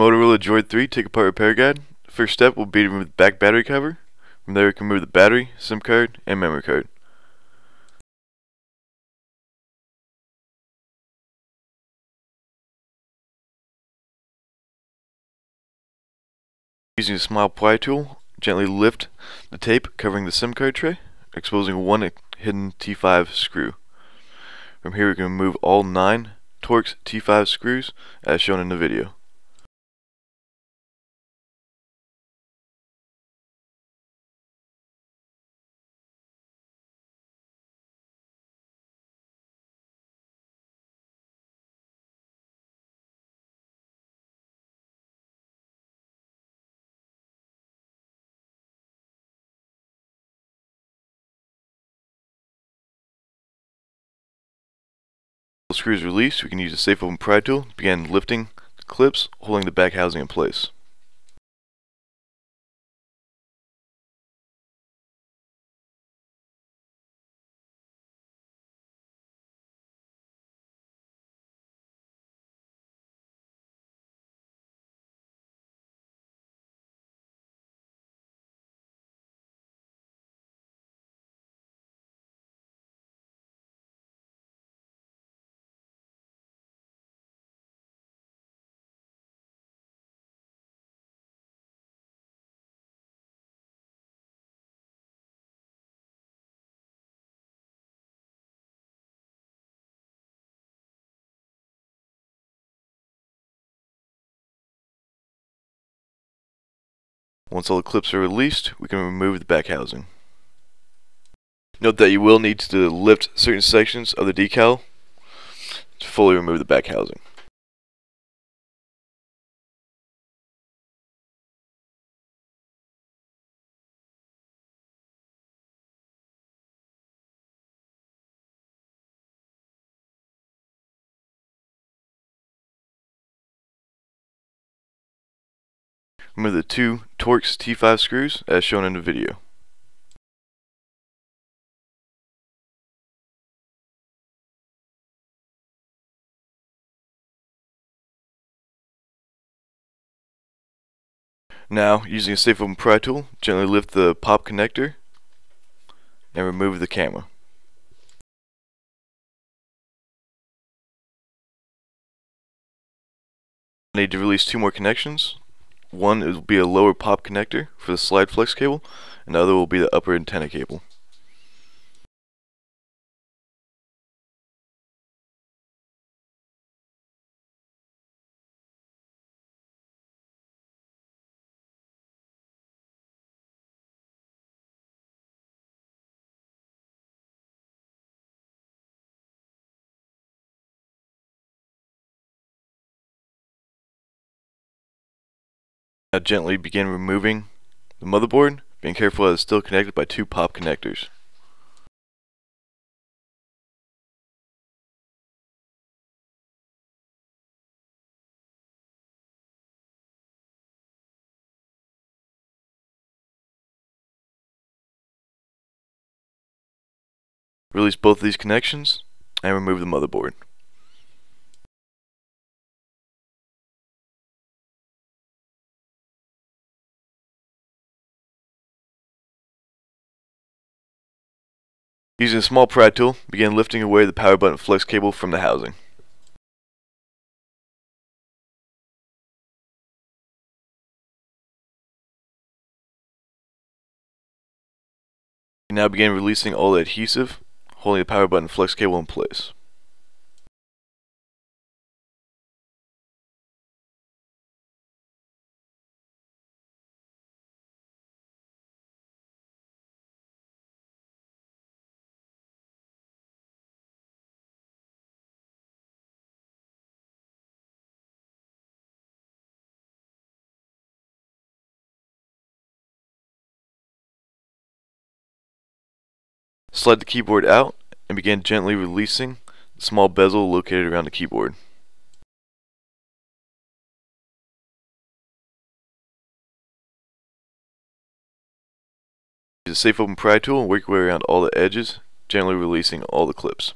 Motorola Droid 3 Take Apart Repair Guide. First step will be to remove the back battery cover. From there we can remove the battery, SIM card, and memory card. Using a small pry tool, gently lift the tape covering the SIM card tray, exposing one hidden T5 screw. From here we can remove all 9 Torx T5 screws as shown in the video. Once the screw is released, we can use a safe open pry tool to begin lifting the clips holding the back housing in place. Once all the clips are released, we can remove the back housing. Note that you will need to lift certain sections of the decal to fully remove the back housing. Remove the 2 Torx T5 screws as shown in the video. Now, using a safe open pry tool, gently lift the pop connector and remove the camera. I need to release 2 more connections. One will be a lower pop connector for the slide flex cable, and the other will be the upper antenna cable. Now gently begin removing the motherboard, being careful that it's still connected by 2 pop connectors. Release both of these connections and remove the motherboard. Using a small pry tool, begin lifting away the power button flex cable from the housing. Now begin releasing all the adhesive, holding the power button flex cable in place. Slide the keyboard out and begin gently releasing the small bezel located around the keyboard. Use a safe open pry tool and work your way around all the edges, gently releasing all the clips.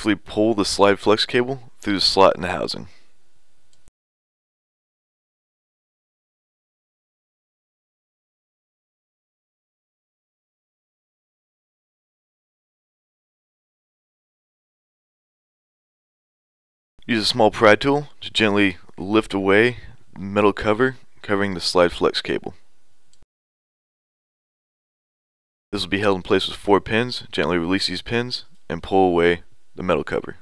Carefully pull the slide flex cable through the slot in the housing. Use a small pry tool to gently lift away the metal cover covering the slide flex cable. This will be held in place with 4 pins. Gently release these pins and pull away the metal cover.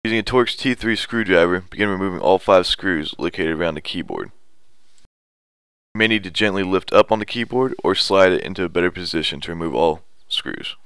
Using a Torx T3 screwdriver, begin removing all 5 screws located around the keyboard. You may need to gently lift up on the keyboard or slide it into a better position to remove all screws.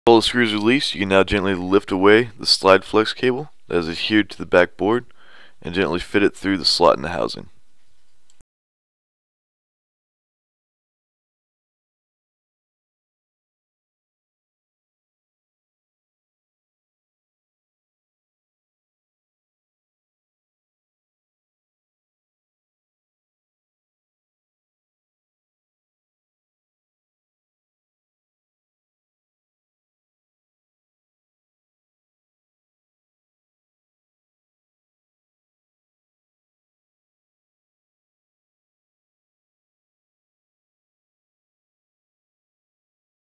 With all the screws released, you can now gently lift away the slide flex cable that is adhered to the back board and gently fit it through the slot in the housing.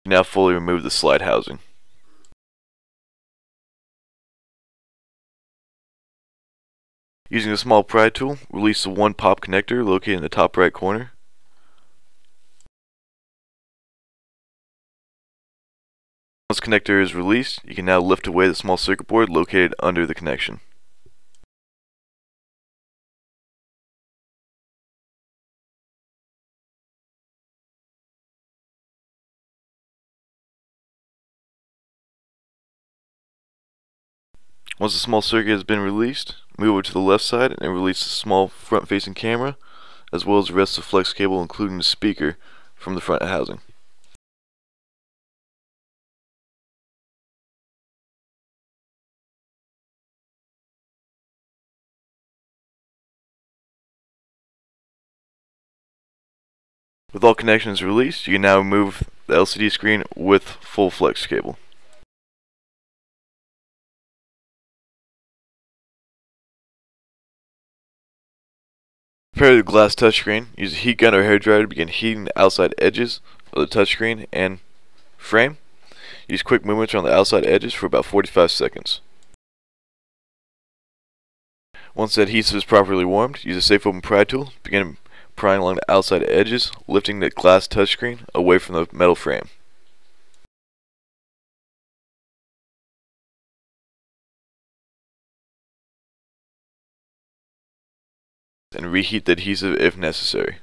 You now fully remove the slide housing. Using a small pry tool, release the 1 pop connector located in the top right corner. Once the connector is released, you can now lift away the small circuit board located under the connection. Once the small circuit has been released, move over to the left side and release the small front-facing camera, as well as the rest of the flex cable including the speaker from the front housing. With all connections released, you can now remove the LCD screen with full flex cable. Prepare the glass touchscreen. Use a heat gun or hair dryer to begin heating the outside edges of the touchscreen and frame. Use quick movements around the outside edges for about 45 seconds. Once the adhesive is properly warmed, use a safe open pry tool. Begin prying along the outside edges, lifting the glass touchscreen away from the metal frame. And reheat the adhesive if necessary.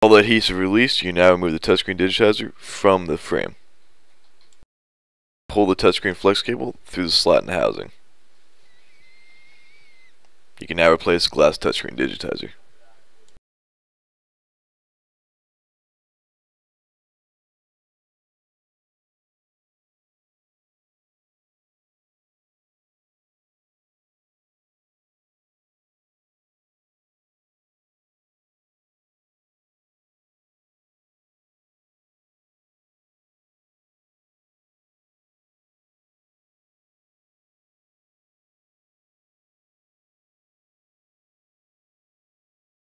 All the adhesive released, you now remove the touchscreen digitizer from the frame. Pull the touchscreen flex cable through the slot in the housing. You can now replace glass touchscreen digitizer.